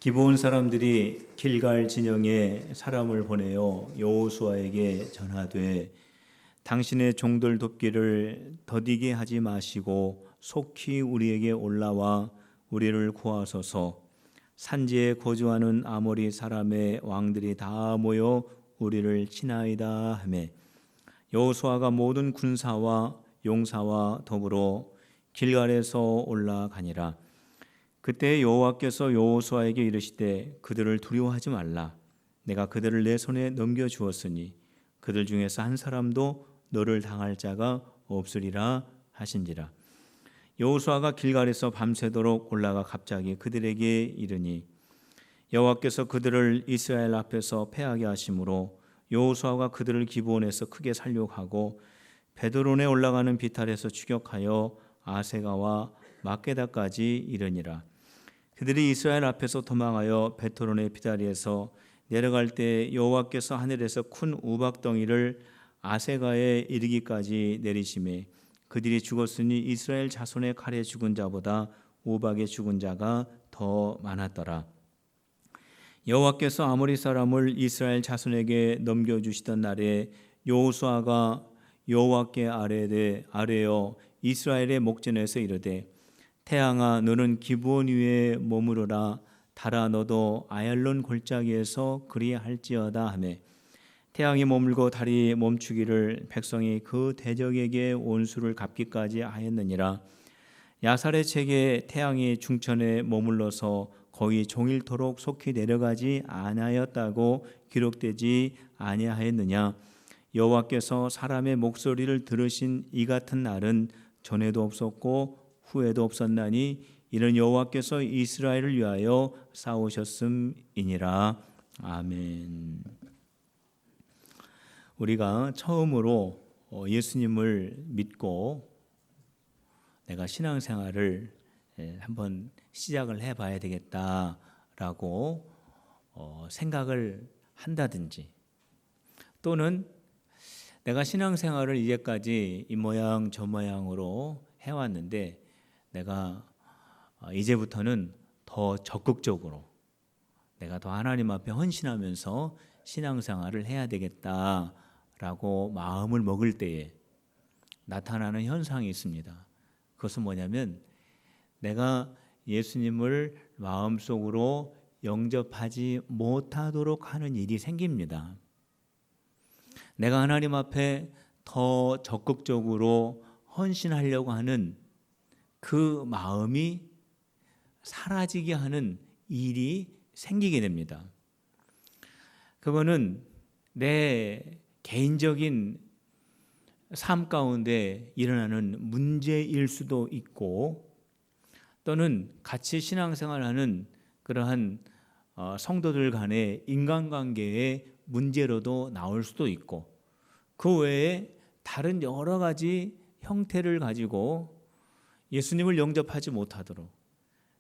기브온 사람들이 길갈 진영에 사람을 보내어 여호수아에게 전하되 당신의 종들 돕기를 더디게 하지 마시고 속히 우리에게 올라와 우리를 구하소서. 산지에 거주하는 아모리 사람의 왕들이 다 모여 우리를 치나이다 하매 여호수아가 모든 군사와 용사와 더불어 길갈에서 올라가니라. 그때 여호와께서 여호수아에게 이르시되 그들을 두려워하지 말라. 내가 그들을 내 손에 넘겨 주었으니 그들 중에서 한 사람도 너를 당할 자가 없으리라 하신지라. 여호수아가 길갈에서 밤새도록 올라가 갑자기 그들에게 이르니 여호와께서 그들을 이스라엘 앞에서 패하게 하심으로 여호수아가 그들을 기브온에서 크게 살육하고 베드론에 올라가는 비탈에서 추격하여 아세가와 막게다까지 이르니라. 그들이 이스라엘 앞에서 도망하여 베토론의 비다리에서 내려갈 때 여호와께서 하늘에서 큰 우박덩이를 아세가에 이르기까지 내리심에 그들이 죽었으니 이스라엘 자손의 칼에 죽은 자보다 우박에 죽은 자가 더 많았더라. 여호와께서 아모리 사람을 이스라엘 자손에게 넘겨주시던 날에 여호수아가 여호와께 아뢰어 이스라엘의 목전에서 이르되 태양아 너는 기브온 위에 머무르라. 달아 너도 아얄론 골짜기에서 그리할지어다 하매 태양이 머물고 달이 멈추기를 백성이 그 대적에게 원수를 갚기까지 하였느니라. 야살의 책에 태양이 중천에 머물러서 거의 종일토록 속히 내려가지 아니하였다고 기록되지 아니하였느냐. 여호와께서 사람의 목소리를 들으신 이 같은 날은 전에도 없었고 후에도 없었나니 이는 여호와께서 이스라엘을 위하여 싸우셨음이니라. 아멘. 우리가 처음으로 예수님을 믿고 내가 신앙생활을 한번 시작을 해봐야 되겠다라고 생각을 한다든지 또는 내가 신앙생활을 이제까지 이 모양 저 모양으로 해왔는데 내가 이제부터는 더 적극적으로 내가 더 하나님 앞에 헌신하면서 신앙생활을 해야 되겠다라고 마음을 먹을 때에 나타나는 현상이 있습니다. 그것은 뭐냐면 내가 예수님을 마음속으로 영접하지 못하도록 하는 일이 생깁니다. 내가 하나님 앞에 더 적극적으로 헌신하려고 하는 그 마음이 사라지게 하는 일이 생기게 됩니다. 그거는 내 개인적인 삶 가운데 일어나는 문제일 수도 있고 또는 같이 신앙생활하는 그러한 성도들 간의 인간관계의 문제로도 나올 수도 있고 그 외에 다른 여러 가지 형태를 가지고 예수님을 영접하지 못하도록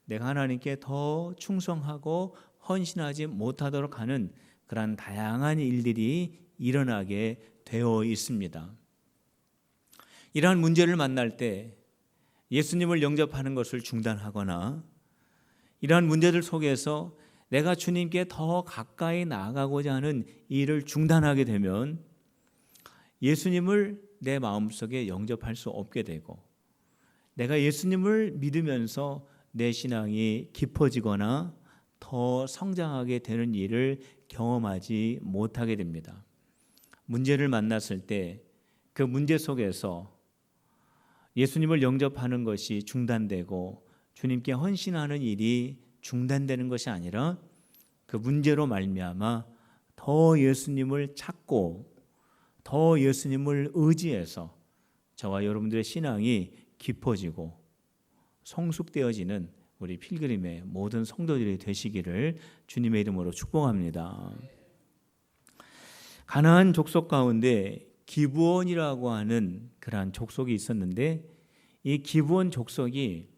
내가 하나님께 더 충성하고 헌신하지 못하도록 하는 그런 다양한 일들이 일어나게 되어 있습니다. 이러한 문제를 만날 때 예수님을 영접하는 것을 중단하거나 이러한 문제들 속에서 내가 주님께 더 가까이 나아가고자 하는 일을 중단하게 되면 예수님을 내 마음속에 영접할 수 없게 되고 내가 예수님을 믿으면서 내 신앙이 깊어지거나 더 성장하게 되는 일을 경험하지 못하게 됩니다. 문제를 만났을 때 그 문제 속에서 예수님을 영접하는 것이 중단되고 주님께 헌신하는 일이 중단되는 것이 아니라 그 문제로 말미암아 더 예수님을 찾고 더 예수님을 의지해서 저와 여러분들의 신앙이 깊어지고 성숙되어지는 우리 필그림의 모든 성도들이 되시기를 주님의 이름으로 축복합니다. 가나안 족속 가운데 기브온이라고 하는 그러한 족속이 있었는데 이 기브온 족속이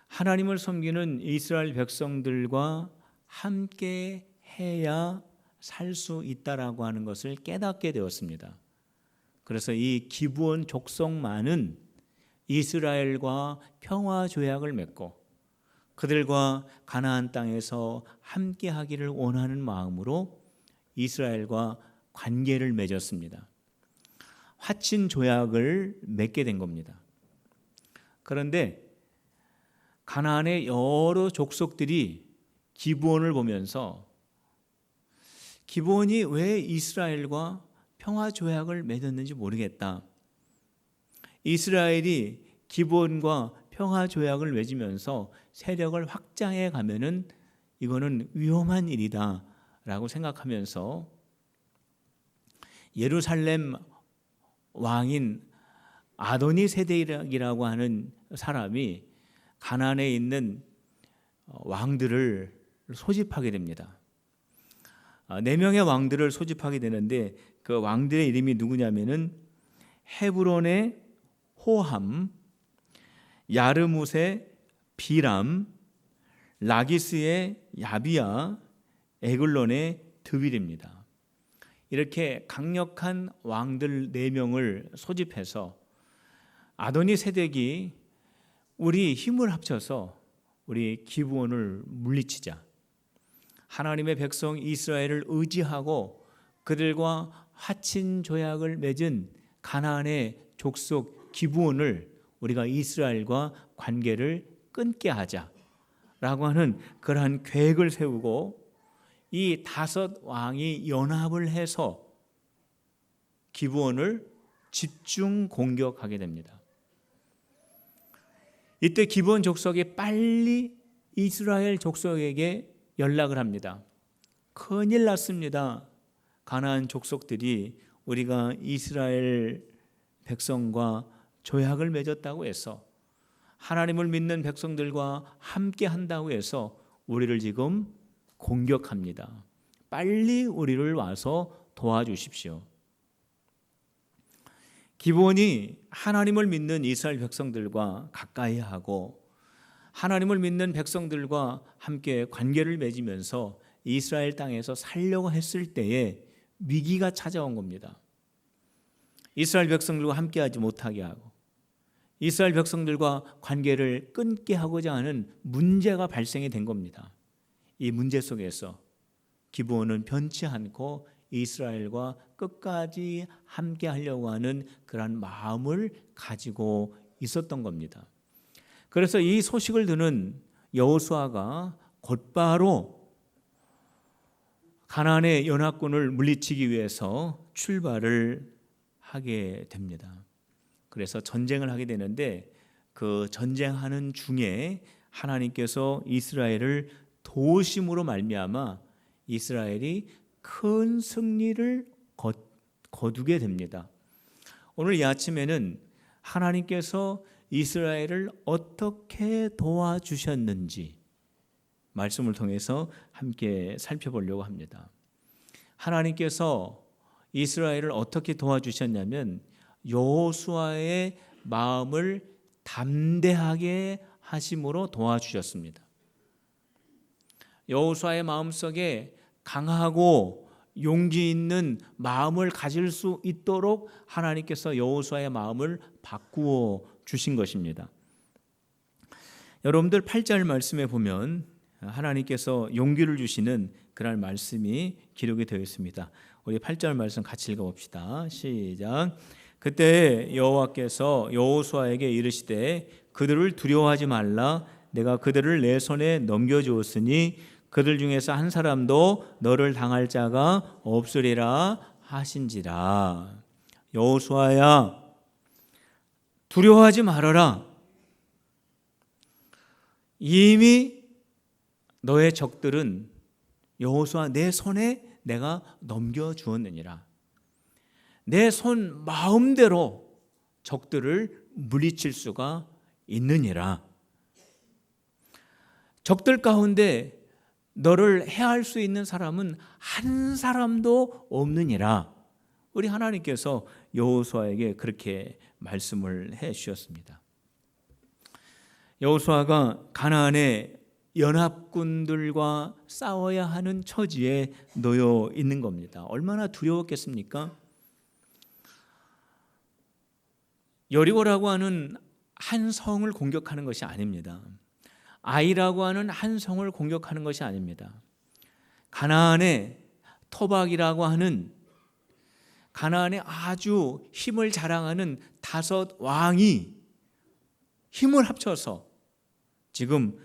하나님을 섬기는 이스라엘 백성들과 함께 해야 살 수 있다라고 하는 것을 깨닫게 되었습니다. 그래서 이 기브온 족속만은 이스라엘과 평화 조약을 맺고 그들과 가나안 땅에서 함께 하기를 원하는 마음으로 이스라엘과 관계를 맺었습니다. 화친 조약을 맺게 된 겁니다. 그런데 가나안의 여러 족속들이 기브온을 보면서 기브온이 왜 이스라엘과 평화 조약을 맺었는지 모르겠다. 이스라엘이 기브온과 평화 조약을 맺으면서 세력을 확장해 가면은 이거는 위험한 일이다라고 생각하면서 예루살렘 왕인 아도니 세덱이라고 하는 사람이 가나안에 있는 왕들을 소집하게 됩니다. 4명의 왕들을 소집하게 되는데 그 왕들의 이름이 누구냐면은 헤브론의 호함, 야르뭇의 비람, 라기스의 야비야, 에글론의 드빌입니다. 이렇게 강력한 왕들 4명을 소집해서 아도니 세덱이 우리 힘을 합쳐서 우리 기브온을 물리치자. 하나님의 백성 이스라엘을 의지하고 그들과 화친 조약을 맺은 가나안의 족속 기브온을 우리가 이스라엘과 관계를 끊게 하자라고 하는 그러한 계획을 세우고 이 5 왕이 연합을 해서 기브온을 집중 공격하게 됩니다. 이때 기브온 족속이 빨리 이스라엘 족속에게 연락을 합니다. 큰일 났습니다. 가나안 족속들이 우리가 이스라엘 백성과 조약을 맺었다고 해서 하나님을 믿는 백성들과 함께 한다고 해서 우리를 지금 공격합니다. 빨리 우리를 와서 도와주십시오. 기브온이 하나님을 믿는 이스라엘 백성들과 가까이 하고 하나님을 믿는 백성들과 함께 관계를 맺으면서 이스라엘 땅에서 살려고 했을 때에 위기가 찾아온 겁니다. 이스라엘 백성들과 함께하지 못하게 하고 이스라엘 백성들과 관계를 끊게 하고자 하는 문제가 발생이 된 겁니다. 이 문제 속에서 기브온은 변치 않고 이스라엘과 끝까지 함께 하려고 하는 그런 마음을 가지고 있었던 겁니다. 그래서 이 소식을 듣는 여호수아가 곧바로 가나안의 연합군을 물리치기 위해서 출발을 하게 됩니다. 그래서 전쟁을 하게 되는데 그 전쟁하는 중에 하나님께서 이스라엘을 도우심으로 말미암아 이스라엘이 큰 승리를 거두게 됩니다. 오늘 이 아침에는 하나님께서 이스라엘을 어떻게 도와주셨는지 말씀을 통해서 함께 살펴보려고 합니다. 하나님께서 이스라엘을 어떻게 도와주셨냐면 여호수아의 마음을 담대하게 하심으로 도와주셨습니다. 여호수아의 마음속에 강하고 용기 있는 마음을 가질 수 있도록 하나님께서 여호수아의 마음을 바꾸어 주신 것입니다. 여러분들 8절 말씀에 보면 하나님께서 용기를 주시는 그런 말씀이 기록이 되어 있습니다. 우리 8절 말씀 같이 읽어봅시다. 시작. 그때 여호와께서 여호수아에게 이르시되 그들을 두려워하지 말라. 내가 그들을 내 손에 넘겨주었으니 그들 중에서 한 사람도 너를 당할 자가 없으리라 하신지라. 여호수아야, 두려워하지 말아라. 이미 너의 적들은 여호수아 내 손에 내가 넘겨주었느니라. 내 손 마음대로 적들을 물리칠 수가 있느니라. 적들 가운데 너를 해할 수 있는 사람은 한 사람도 없느니라. 우리 하나님께서 여호수아에게 그렇게 말씀을 해 주셨습니다. 여호수아가 가나안의 연합군들과 싸워야 하는 처지에 놓여 있는 겁니다. 얼마나 두려웠겠습니까? 여리고라고 하는 한 성을 공격하는 것이 아닙니다. 아이라고 하는 한 성을 공격하는 것이 아닙니다. 가나안의 토박이라고 하는, 가나안에 아주 힘을 자랑하는 5 왕이 힘을 합쳐서 지금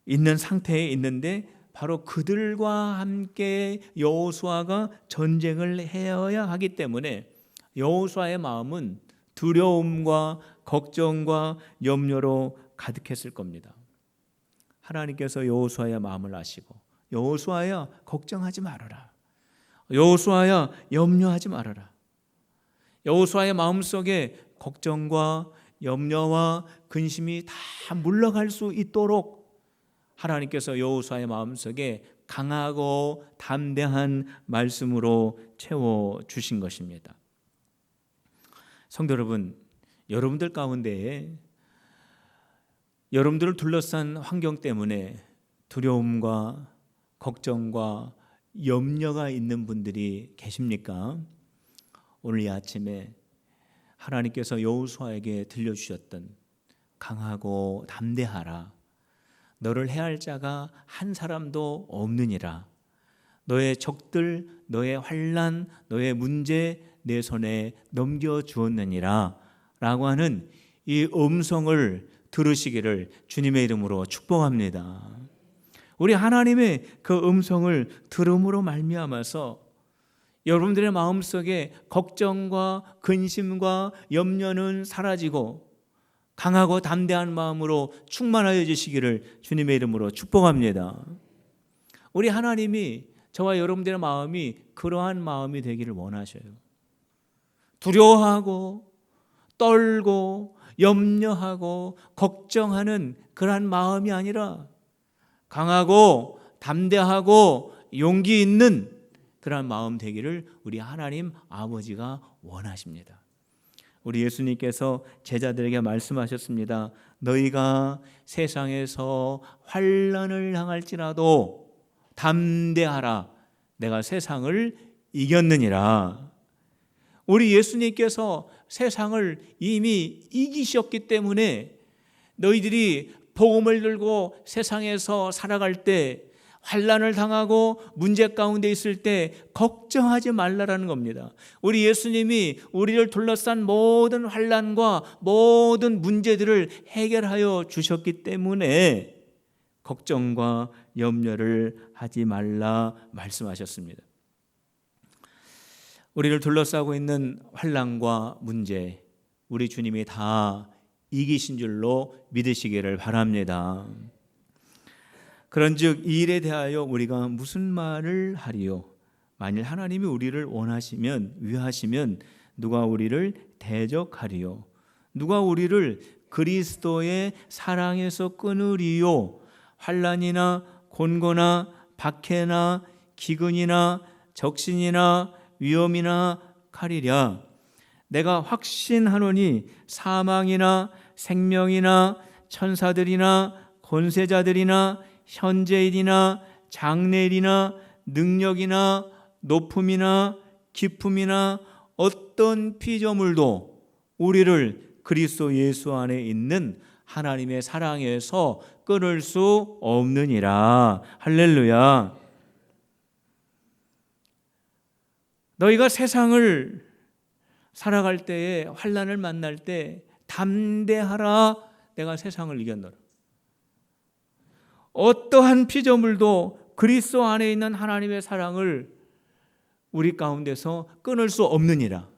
있는 상태에 있는데, 바로 그들과 함께 여호수아가 전쟁을 해야 하기 때문에 여호수아의 마음은 두려움과 걱정과 염려로 가득했을 겁니다. 하나님께서 여호수아의 마음을 아시고, 여호수아야 걱정하지 말아라, 여호수아야 염려하지 말아라, 여호수아의 마음속에 걱정과 염려와 근심이 다 물러갈 수 있도록 하나님께서 여호수아의 마음속에 강하고 담대한 말씀으로 채워주신 것입니다. 성도 여러분, 여러분들 가운데에 여러분들을 둘러싼 환경 때문에 두려움과 걱정과 염려가 있는 분들이 계십니까? 오늘 이 아침에 하나님께서 여호수아에게 들려주셨던 강하고 담대하라, 너를 해할 자가 한 사람도 없느니라, 너의 적들, 너의 환난, 너의 문제 내 손에 넘겨주었느니라 라고 하는 이 음성을 들으시기를 주님의 이름으로 축복합니다. 우리 하나님의 그 음성을 들음으로 말미암아서 여러분들의 마음속에 걱정과 근심과 염려는 사라지고 강하고 담대한 마음으로 충만하여지시기를 주님의 이름으로 축복합니다. 우리 하나님이 저와 여러분들의 마음이 그러한 마음이 되기를 원하셔요. 두려워하고 떨고 염려하고 걱정하는 그러한 마음이 아니라 강하고 담대하고 용기 있는 그러한 마음 되기를 우리 하나님 아버지가 원하십니다. 우리 예수님께서 제자들에게 말씀하셨습니다. 너희가 세상에서 환난을 당할지라도 담대하라, 내가 세상을 이겼느니라. 우리 예수님께서 세상을 이미 이기셨기 때문에 너희들이 복음을 들고 세상에서 살아갈 때, 환난을 당하고 문제 가운데 있을 때 걱정하지 말라라는 겁니다. 우리 예수님이 우리를 둘러싼 모든 환난과 모든 문제들을 해결하여 주셨기 때문에 걱정과 염려를 하지 말라 말씀하셨습니다. 우리를 둘러싸고 있는 환난과 문제, 우리 주님이 다 이기신 줄로 믿으시기를 바랍니다. 그런즉 이 일에 대하여 우리가 무슨 말을 하리요? 만일 하나님이 우리를 원하시면, 위하시면 누가 우리를 대적하리요? 누가 우리를 그리스도의 사랑에서 끊으리요? 환난이나 곤고나 박해나 기근이나 적신이나 위험이나 칼이랴. 내가 확신하노니 사망이나 생명이나 천사들이나 권세자들이나 현재일이나 장래일이나 능력이나 높음이나 깊음이나 어떤 피조물도 우리를 그리스도 예수 안에 있는 하나님의 사랑에서 끊을 수 없느니라. 할렐루야. 너희가 세상을 살아갈 때에, 환난을 만날 때 담대하라, 내가 세상을 이겼노라. 어떠한 피조물도 그리스도 안에 있는 하나님의 사랑을 우리 가운데서 끊을 수 없느니라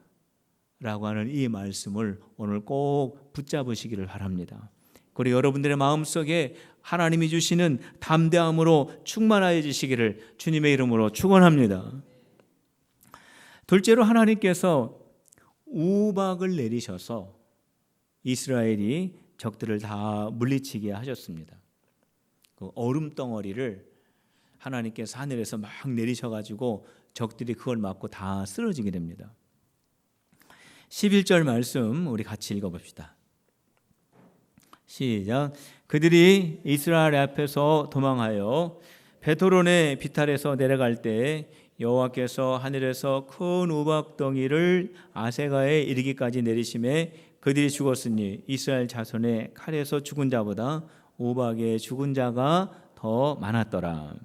라고 하는 이 말씀을 오늘 꼭 붙잡으시기를 바랍니다. 그리고 여러분들의 마음속에 하나님이 주시는 담대함으로 충만하여지시기를 주님의 이름으로 축원합니다. 둘째로 하나님께서 우박을 내리셔서 이스라엘이 적들을 다 물리치게 하셨습니다. 그 얼음 덩어리를 하나님께서 하늘에서 막 내리셔가지고 적들이 그걸 맞고 다 쓰러지게 됩니다. 11절 말씀 우리 같이 읽어봅시다. 시작. 그들이 이스라엘 앞에서 도망하여 베토론의 비탈에서 내려갈 때 여호와께서 하늘에서 큰 우박덩이를 아세가에 이르기까지 내리심에 그들이 죽었으니 이스라엘 자손의 칼에서 죽은 자보다 우박에 죽은 자가 더 많았더라.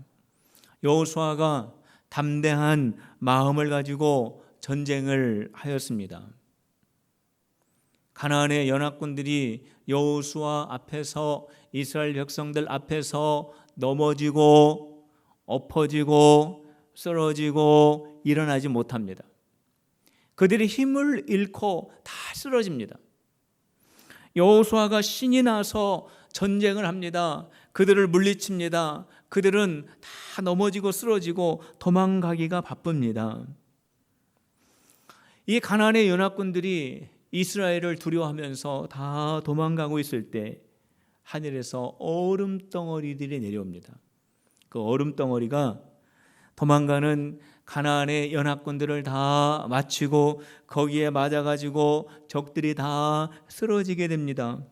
여호수아가 담대한 마음을 가지고 전쟁을 하였습니다. 가나안의 연합군들이 여호수아 앞에서, 이스라엘 백성들 앞에서 넘어지고 엎어지고 쓰러지고 일어나지 못합니다. 그들이 힘을 잃고 다 쓰러집니다. 여호수아가 신이 나서 전쟁을 합니다. 그들을 물리칩니다. 그들은 다 넘어지고 쓰러지고 도망가기가 바쁩니다. 이 가나안의 연합군들이 이스라엘을 두려워하면서 다 도망가고 있을 때 하늘에서 얼음 덩어리들이 내려옵니다. 그 얼음 덩어리가 도망가는 가나안의 연합군들을 다 맞추고 거기에 맞아가지고 적들이 다 쓰러지게 됩니다.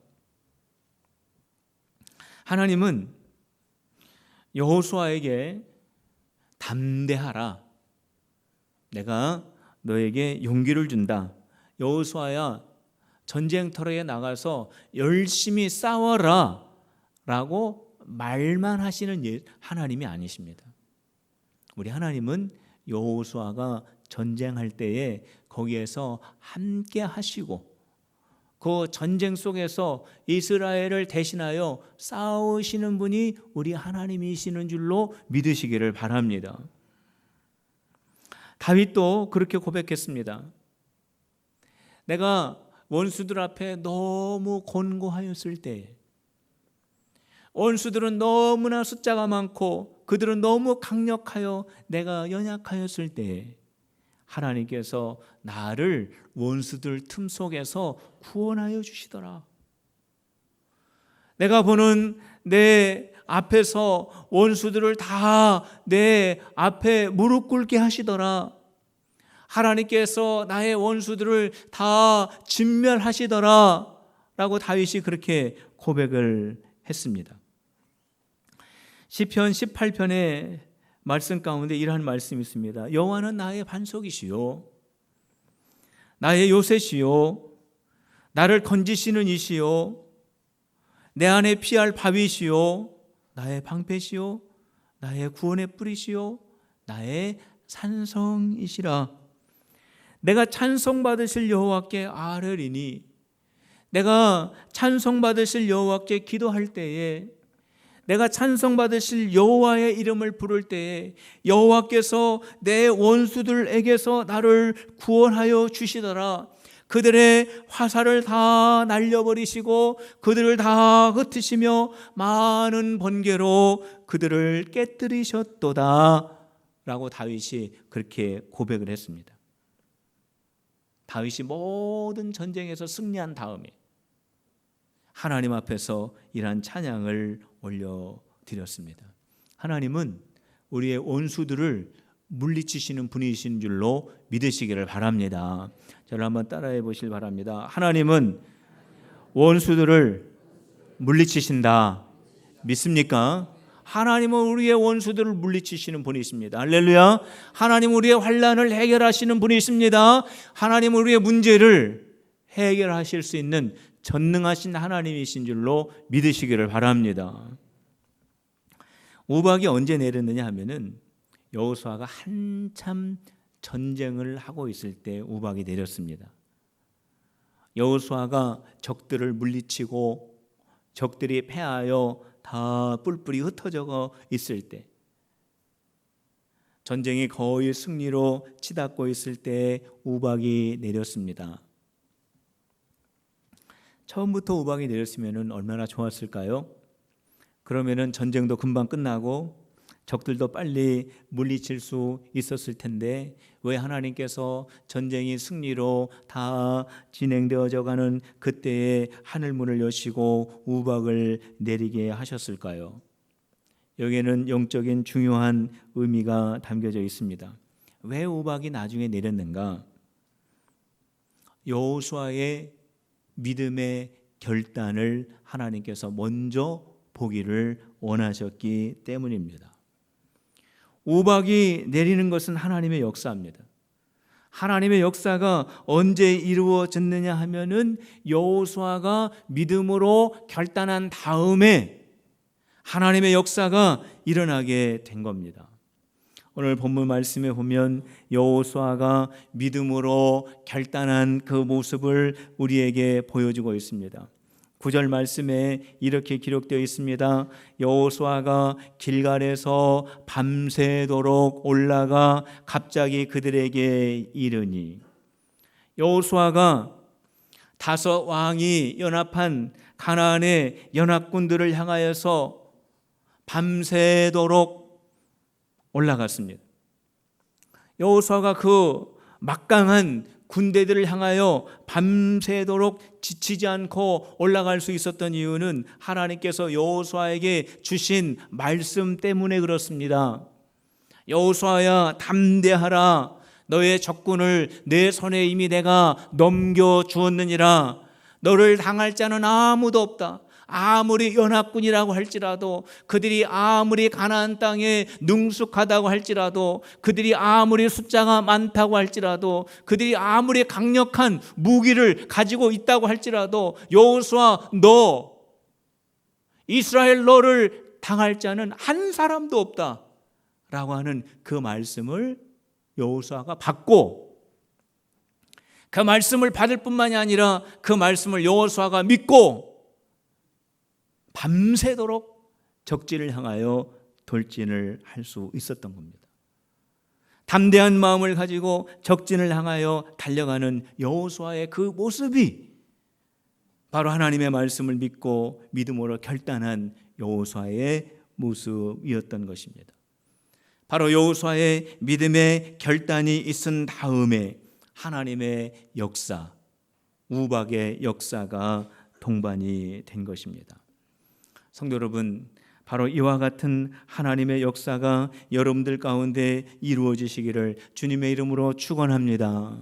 하나님은 여호수아에게 담대하라, 내가 너에게 용기를 준다, 여호수아야 전쟁터에 나가서 열심히 싸워라 라고 말만 하시는 하나님이 아니십니다. 우리 하나님은 여호수아가 전쟁할 때에 거기에서 함께 하시고 그 전쟁 속에서 이스라엘을 대신하여 싸우시는 분이 우리 하나님이시는 줄로 믿으시기를 바랍니다. 다윗도 그렇게 고백했습니다. 내가 원수들 앞에 너무 곤고하였을 때, 원수들은 너무나 숫자가 많고 그들은 너무 강력하여 내가 연약하였을 때 하나님께서 나를 원수들 틈 속에서 구원하여 주시더라. 내가 보는 내 앞에서 원수들을 다 내 앞에 무릎 꿇게 하시더라. 하나님께서 나의 원수들을 다 진멸하시더라 라고 다윗이 그렇게 고백을 했습니다. 시편 18편의 말씀 가운데 이러한 말씀이 있습니다. 여호와는 나의 반석이시요 나의 요새시요 나를 건지시는 이시요 내 안에 피할 바위시요 나의 방패시요 나의 구원의 뿌리시요 나의 산성이시라. 내가 찬송받으실 여호와께 아뢰리니, 내가 찬송받으실 여호와께 기도할 때에, 내가 찬송받으실 여호와의 이름을 부를 때에 여호와께서 내 원수들에게서 나를 구원하여 주시더라. 그들의 화살을 다 날려버리시고 그들을 다 흩으시며 많은 번개로 그들을 깨뜨리셨도다 라고 다윗이 그렇게 고백을 했습니다. 다윗이 모든 전쟁에서 승리한 다음에 하나님 앞에서 이러한 찬양을 올려드렸습니다. 하나님은 우리의 원수들을 물리치시는 분이신 줄로 믿으시기를 바랍니다. 저를 한번 따라해 보시길 바랍니다. 하나님은 원수들을 물리치신다. 믿습니까? 하나님은 우리의 원수들을 물리치시는 분이십니다. 할렐루야. 하나님은 우리의 환난을 해결하시는 분이십니다. 하나님은 우리의 문제를 해결하실 수 있는 전능하신 하나님이신 줄로 믿으시기를 바랍니다. 우박이 언제 내렸느냐 하면은 여호수아가 한참 전쟁을 하고 있을 때 우박이 내렸습니다. 여호수아가 적들을 물리치고 적들이 패하여 다 뿔뿔이 흩어져 있을 때, 전쟁이 거의 승리로 치닫고 있을 때 우박이 내렸습니다. 처음부터 우박이 내렸으면 얼마나 좋았을까요? 그러면은 전쟁도 금방 끝나고 적들도 빨리 물리칠 수 있었을 텐데 왜 하나님께서 전쟁이 승리로 다 진행되어져 가는 그때에 하늘문을 여시고 우박을 내리게 하셨을까요? 여기에는 영적인 중요한 의미가 담겨져 있습니다. 왜 우박이 나중에 내렸는가? 여호수아의 믿음의 결단을 하나님께서 먼저 보기를 원하셨기 때문입니다. 우박이 내리는 것은 하나님의 역사입니다. 하나님의 역사가 언제 이루어졌느냐 하면은 여호수아가 믿음으로 결단한 다음에 하나님의 역사가 일어나게 된 겁니다. 오늘 본문 말씀에 보면 여호수아가 믿음으로 결단한 그 모습을 우리에게 보여주고 있습니다. 9절 말씀에 이렇게 기록되어 있습니다. 여호수아가 길갈에서 밤새도록 올라가 갑자기 그들에게 이르니, 여호수아가 5 왕이 연합한 가나안의 연합군들을 향하여서 밤새도록 올라갔습니다. 여호수아가 그 막강한 군대들을 향하여 밤새도록 지치지 않고 올라갈 수 있었던 이유는 하나님께서 여호수아에게 주신 말씀 때문에 그렇습니다. 여호수아야, 담대하라. 너의 적군을 내 손에 이미 내가 넘겨주었느니라. 너를 당할 자는 아무도 없다. 아무리 연합군이라고 할지라도, 그들이 아무리 가나안 땅에 능숙하다고 할지라도, 그들이 아무리 숫자가 많다고 할지라도, 그들이 아무리 강력한 무기를 가지고 있다고 할지라도, 여호수아, 너, 이스라엘 너를 당할 자는 한 사람도 없다 라고 하는 그 말씀을 여호수아가 받고, 그 말씀을 받을 뿐만이 아니라 그 말씀을 여호수아가 믿고 밤새도록 적진을 향하여 돌진을 할 수 있었던 겁니다. 담대한 마음을 가지고 적진을 향하여 달려가는 여호수아의 그 모습이 바로 하나님의 말씀을 믿고 믿음으로 결단한 여호수아의 모습이었던 것입니다. 바로 여호수아의 믿음의 결단이 있은 다음에 하나님의 역사, 우박의 역사가 동반이 된 것입니다. 성도 여러분, 바로 이와 같은 하나님의 역사가 여러분들 가운데 이루어지시기를 주님의 이름으로 축원합니다.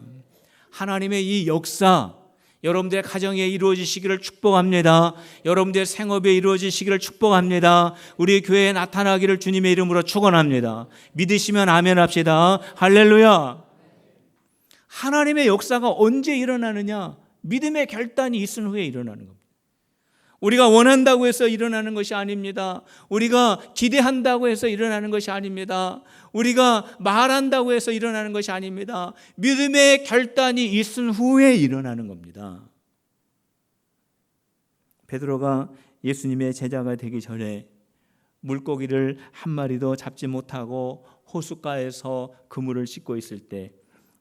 하나님의 이 역사, 여러분들의 가정에 이루어지시기를 축복합니다. 여러분들의 생업에 이루어지시기를 축복합니다. 우리 교회에 나타나기를 주님의 이름으로 축원합니다. 믿으시면 아멘 합시다. 할렐루야. 하나님의 역사가 언제 일어나느냐? 믿음의 결단이 있은 후에 일어나는 겁니다. 우리가 원한다고 해서 일어나는 것이 아닙니다. 우리가 기대한다고 해서 일어나는 것이 아닙니다. 우리가 말한다고 해서 일어나는 것이 아닙니다. 믿음의 결단이 있은 후에 일어나는 겁니다. 베드로가 예수님의 제자가 되기 전에 물고기를 한 마리도 잡지 못하고 호숫가에서 그물을 씻고 있을 때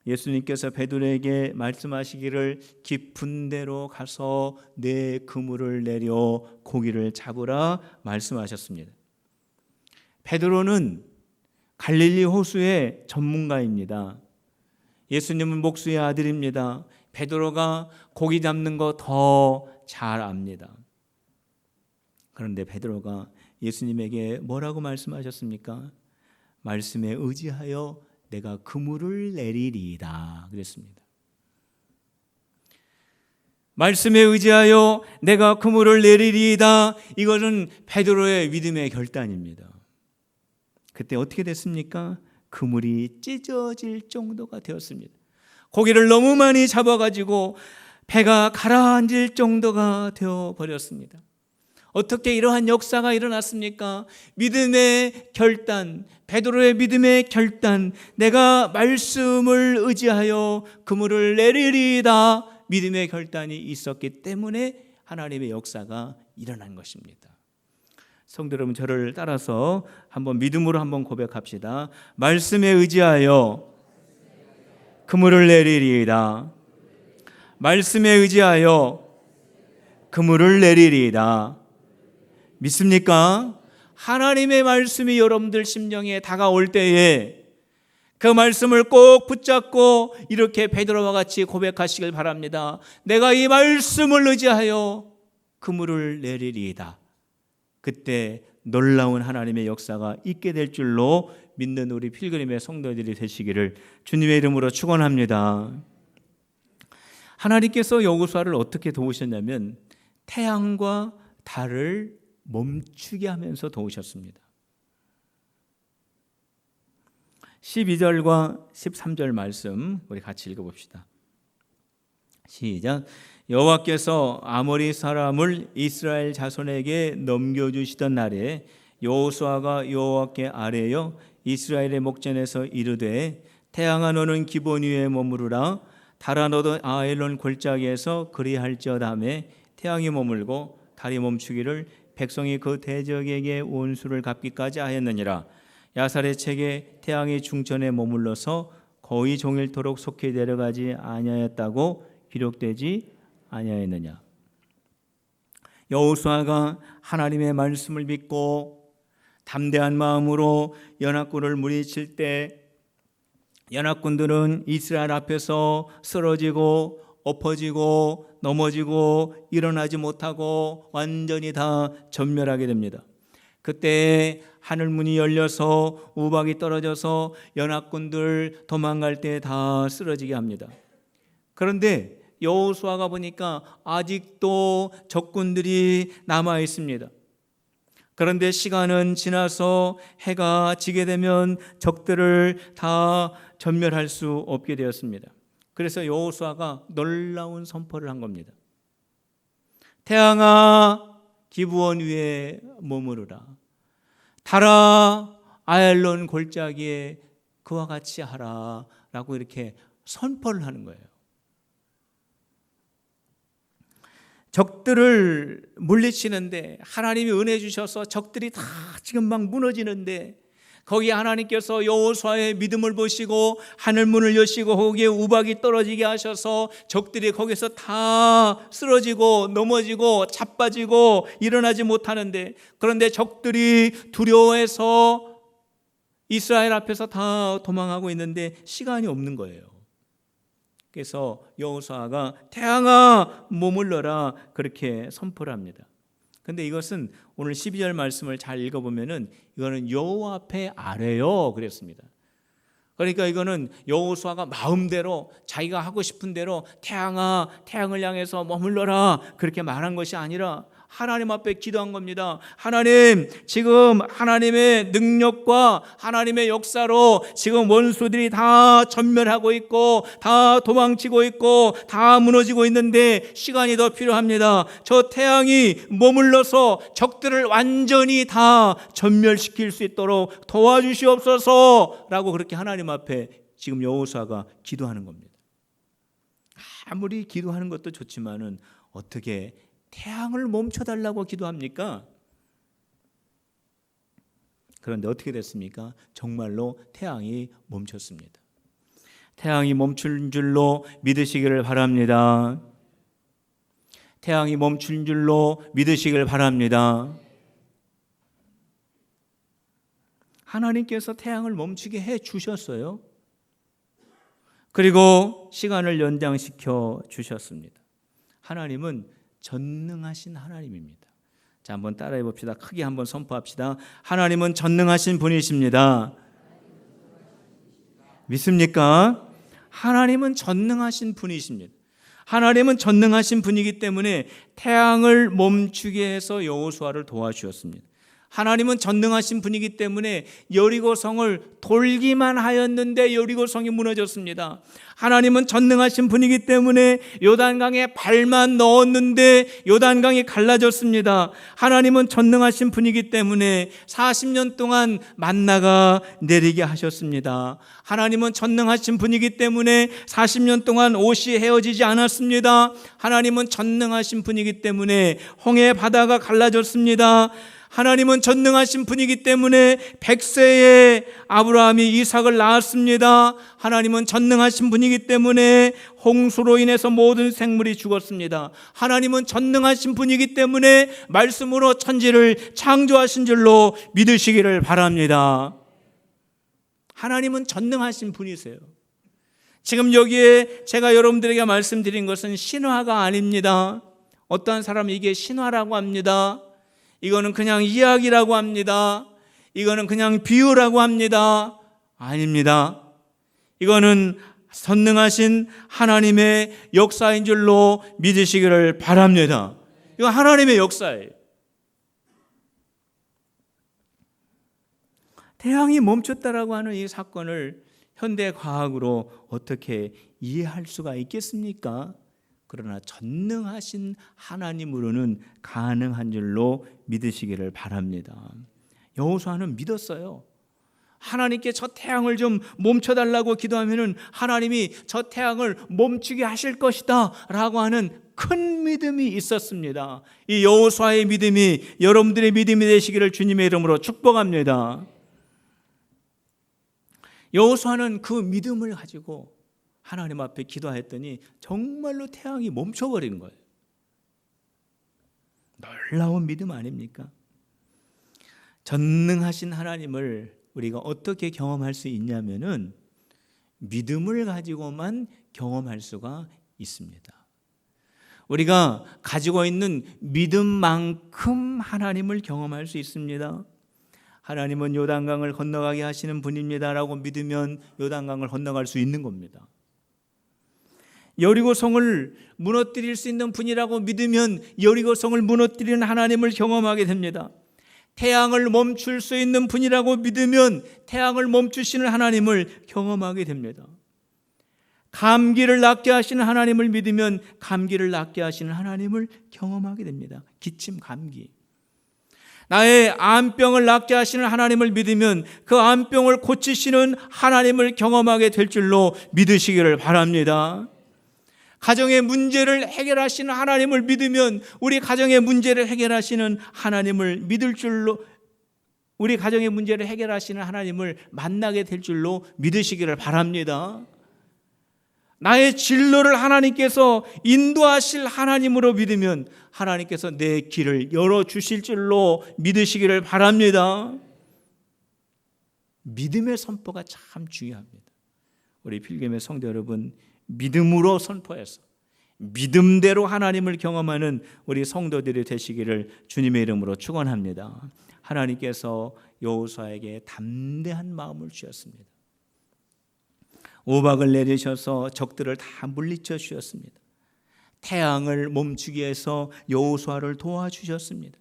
예수님께서 베드로에게 말씀하시기를 깊은 데로 가서 내 그물을 내려 고기를 잡으라 말씀하셨습니다. 베드로는 갈릴리 호수의 전문가입니다. 예수님은 목수의 아들입니다. 베드로가 고기 잡는 거 더 잘 압니다. 그런데 베드로가 예수님에게 뭐라고 말씀하셨습니까? 말씀에 의지하여 내가 그물을 내리리이다 그랬습니다. 말씀에 의지하여 내가 그물을 내리리이다. 이것은 베드로의 믿음의 결단입니다. 그때 어떻게 됐습니까? 그물이 찢어질 정도가 되었습니다. 고기를 너무 많이 잡아가지고 배가 가라앉을 정도가 되어버렸습니다. 어떻게 이러한 역사가 일어났습니까? 믿음의 결단, 베드로의 믿음의 결단, 내가 말씀을 의지하여 그물을 내리리이다. 믿음의 결단이 있었기 때문에 하나님의 역사가 일어난 것입니다. 성도 여러분, 저를 따라서 한번 믿음으로 한번 고백합시다. 말씀에 의지하여 그물을 내리리이다. 말씀에 의지하여 그물을 내리리이다. 믿습니까? 하나님의 말씀이 여러분들 심령에 다가올 때에 그 말씀을 꼭 붙잡고 이렇게 베드로와 같이 고백하시길 바랍니다. 내가 이 말씀을 의지하여 그물을 내리리이다. 그때 놀라운 하나님의 역사가 있게 될 줄로 믿는 우리 필그림의 성도들이 되시기를 주님의 이름으로 축원합니다. 하나님께서 여호수아를 어떻게 도우셨냐면 태양과 달을 멈추게 하면서 도우셨습니다. 12절과 13절 말씀 우리 같이 읽어봅시다. 시작. 여호와께서 아모리 사람을 이스라엘 자손에게 넘겨주시던 날에 여호수아가 여호와께 아뢰어 이스라엘의 목전에서 이르되 태양아 너는 기본 위에 머무르라 달아 너도 아엘론 골짜기에서 그리할지어다 하며 태양이 머물고 달이 멈추기를 백성이 그 대적에게 원수를 갚기까지 하였느니라. 야살의 책에 태양이 중천에 머물러서 거의 종일토록 속히 내려가지 아니하였다고 기록되지 아니하였느냐. 여호수아가 하나님의 말씀을 믿고 담대한 마음으로 연합군을 물리칠 때 연합군들은 이스라엘 앞에서 쓰러지고 엎어지고 넘어지고 일어나지 못하고 완전히 다 전멸하게 됩니다. 그때 하늘문이 열려서 우박이 떨어져서 연합군들 도망갈 때 다 쓰러지게 합니다. 그런데 여호수아가 보니까 아직도 적군들이 남아 있습니다. 그런데 시간은 지나서 해가 지게 되면 적들을 다 전멸할 수 없게 되었습니다. 그래서 여호수아가 놀라운 선포를 한 겁니다. 태양아 기브온 위에 머무르라. 달아 아엘론 골짜기에 그와 같이 하라 라고 이렇게 선포를 하는 거예요. 적들을 물리치는데 하나님이 은혜 주셔서 적들이 다 지금 막 무너지는데 거기에 하나님께서 여호수아의 믿음을 보시고 하늘문을 여시고 거기에 우박이 떨어지게 하셔서 적들이 거기서 다 쓰러지고 넘어지고 자빠지고 일어나지 못하는데, 그런데 적들이 두려워해서 이스라엘 앞에서 다 도망하고 있는데 시간이 없는 거예요. 그래서 여호수아가 태양아 머물러라 그렇게 선포를 합니다. 근데 이것은 오늘 12절 말씀을 잘 읽어보면은 이거는 여호와 앞에 아뢰요 그랬습니다. 그러니까 이거는 여호수아가 마음대로 자기가 하고 싶은 대로 태양아 태양을 향해서 머물러라 그렇게 말한 것이 아니라 하나님 앞에 기도한 겁니다. 하나님, 지금 하나님의 능력과 하나님의 역사로 지금 원수들이 다 전멸하고 있고 다 도망치고 있고 다 무너지고 있는데 시간이 더 필요합니다. 저 태양이 머물러서 적들을 완전히 다 전멸시킬 수 있도록 도와주시옵소서 라고 그렇게 하나님 앞에 지금 여호수아가 기도하는 겁니다. 아무리 기도하는 것도 좋지만은 어떻게 태양을 멈춰달라고 기도합니까? 그런데 어떻게 됐습니까? 정말로 태양이 멈췄습니다. 태양이 멈춘 줄로 믿으시기를 바랍니다. 태양이 멈춘 줄로 믿으시기를 바랍니다. 하나님께서 태양을 멈추게 해 주셨어요. 그리고 시간을 연장시켜 주셨습니다. 하나님은 전능하신 하나님입니다. 자, 한번 따라해 봅시다. 크게 한번 선포합시다. 하나님은 전능하신 분이십니다. 믿습니까? 하나님은 전능하신 분이십니다. 하나님은 전능하신 분이기 때문에 태양을 멈추게 해서 여호수아를 도와주셨습니다. 하나님은 전능하신 분이기 때문에 여리고성을 돌기만 하였는데 여리고성이 무너졌습니다. 하나님은 전능하신 분이기 때문에 요단강에 발만 넣었는데 요단강이 갈라졌습니다. 하나님은 전능하신 분이기 때문에 40년 동안 만나가 내리게 하셨습니다. 하나님은 전능하신 분이기 때문에 40년 동안 옷이 헤어지지 않았습니다. 하나님은 전능하신 분이기 때문에 홍해 바다가 갈라졌습니다. 하나님은 전능하신 분이기 때문에 100세에 아브라함이 이삭을 낳았습니다. 하나님은 전능하신 분이기 때문에 홍수로 인해서 모든 생물이 죽었습니다. 하나님은 전능하신 분이기 때문에 말씀으로 천지를 창조하신 줄로 믿으시기를 바랍니다. 하나님은 전능하신 분이세요. 지금 여기에 제가 여러분들에게 말씀드린 것은 신화가 아닙니다. 어떠한 사람은 이게 신화라고 합니다. 이거는 그냥 이야기라고 합니다. 이거는 그냥 비유라고 합니다. 아닙니다. 이거는 전능하신 하나님의 역사인 줄로 믿으시기를 바랍니다. 이거 하나님의 역사예요. 태양이 멈췄다라고 하는 이 사건을 현대 과학으로 어떻게 이해할 수가 있겠습니까? 그러나 전능하신 하나님으로는 가능한 줄로 믿으시기를 바랍니다. 여호수아는 믿었어요. 하나님께 저 태양을 좀 멈춰달라고 기도하면은 하나님이 저 태양을 멈추게 하실 것이다 라고 하는 큰 믿음이 있었습니다. 이 여호수아의 믿음이 여러분들의 믿음이 되시기를 주님의 이름으로 축복합니다. 여호수아는 그 믿음을 가지고 하나님 앞에 기도했더니 정말로 태양이 멈춰버린 거예요. 놀라운 믿음 아닙니까? 전능하신 하나님을 우리가 어떻게 경험할 수 있냐면은 믿음을 가지고만 경험할 수가 있습니다. 우리가 가지고 있는 믿음만큼 하나님을 경험할 수 있습니다. 하나님은 요단강을 건너가게 하시는 분입니다라고 믿으면 요단강을 건너갈 수 있는 겁니다. 여리고성을 무너뜨릴 수 있는 분이라고 믿으면 여리고성을 무너뜨리는 하나님을 경험하게 됩니다. 태양을 멈출 수 있는 분이라고 믿으면 태양을 멈추시는 하나님을 경험하게 됩니다. 감기를 낫게 하시는 하나님을 믿으면 감기를 낫게 하시는 하나님을 경험하게 됩니다. 기침, 감기. 나의 암병을 낫게 하시는 하나님을 믿으면 그 암병을 고치시는 하나님을 경험하게 될 줄로 믿으시기를 바랍니다. 가정의 문제를 해결하시는 하나님을 믿으면 우리 가정의 문제를 해결하시는 하나님을 믿을 줄로, 우리 가정의 문제를 해결하시는 하나님을 만나게 될 줄로 믿으시기를 바랍니다. 나의 진로를 하나님께서 인도하실 하나님으로 믿으면 하나님께서 내 길을 열어주실 줄로 믿으시기를 바랍니다. 믿음의 선포가 참 중요합니다. 우리 필gem의 성도 여러분, 믿음으로 선포해서 믿음대로 하나님을 경험하는 우리 성도들이 되시기를 주님의 이름으로 축원합니다. 하나님께서 여호수아에게 담대한 마음을 주셨습니다. 오박을 내리셔서 적들을 다 물리쳐 주셨습니다. 태양을 멈추기 위해서 여호수아를 도와주셨습니다.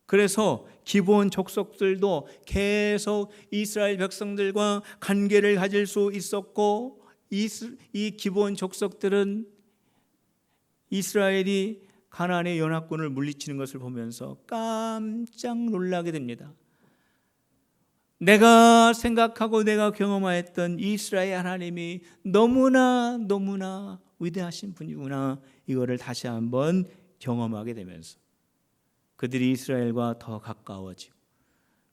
그래서 기브온 족속들도 계속 이스라엘 백성들과 관계를 가질 수 있었고, 이 기브온 족속들은 이스라엘이 가나안의 연합군을 물리치는 것을 보면서 깜짝 놀라게 됩니다. 내가 생각하고 내가 경험하였던 이스라엘 하나님이 너무나 위대하신 분이구나, 이거를 다시 한번 경험하게 되면서 그들이 이스라엘과 더 가까워지고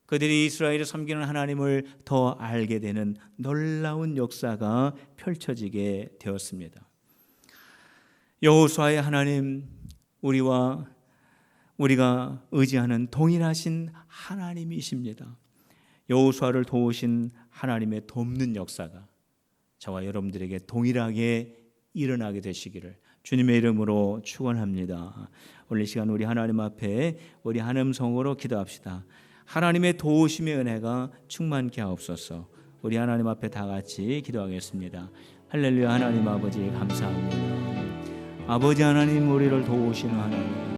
그들이 이스라엘을 섬기는 하나님을 더 알게 되는 놀라운 역사가 펼쳐지게 되었습니다. 여호수아의 하나님, 우리가 의지하는 동일하신 하나님이십니다. 여호수아를 도우신 하나님의 돕는 역사가 저와 여러분들에게 동일하게 일어나게 되시기를 주님의 이름으로 축원합니다. 오늘 이 시간 우리 하나님 앞에 우리 한음성으로 기도합시다. 하나님의 도우심의 은혜가 충만케 하옵소서. 우리 하나님 앞에 다 같이 기도하겠습니다. 할렐루야. 하나님 아버지 감사합니다. 아버지 하나님, 우리를 도우시는 하나님,